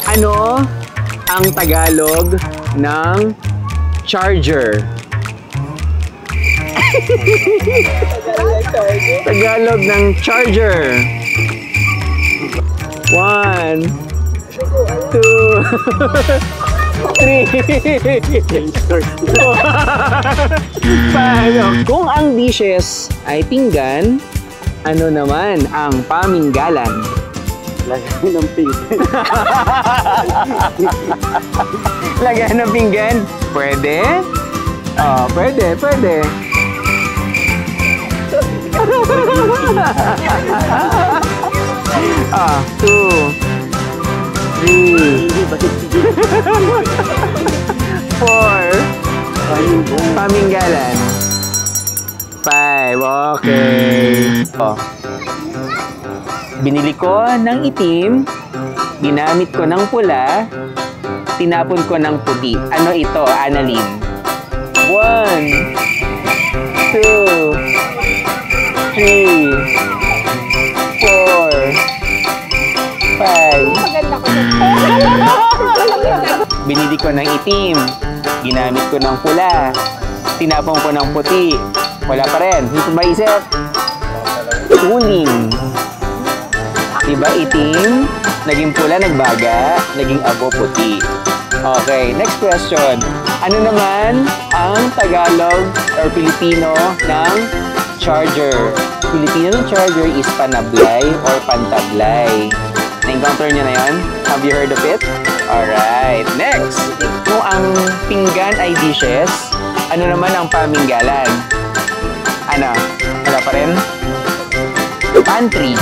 Ano ang Tagalog ng charger? Tagalog ng charger. 1, 2, 3. Paano? Kung ang dishes ay pinggan, ano naman ang paminggalan? Lagay ng pinggan. Lagyan ng pinggan? Pwede? Oh, pwede. 2, 3, 4. Paminggalan. 5. Okay. Oh. Binili ko ng itim, ginamit ko ng pula, tinapon ko ng puti. Ano ito, Annalyn? 1, 2, 3, 4, 5. Binili ko ng itim, ginamit ko ng pula, tinapon ko ng puti. Wala pa rin. Hindi ko maisip. Uling. Diba itim, naging pula, nagbaga, naging abo, puti. Okay, next question. Ano naman ang Tagalog or Filipino ng charger? Filipino ng charger is panablay or pantablay. Na-encounter nyo na yan? Have you heard of it? Alright, next. Kung ang pinggan ay dishes, ano naman ang paminggalan? Ano? Wala pa rin? Pantry.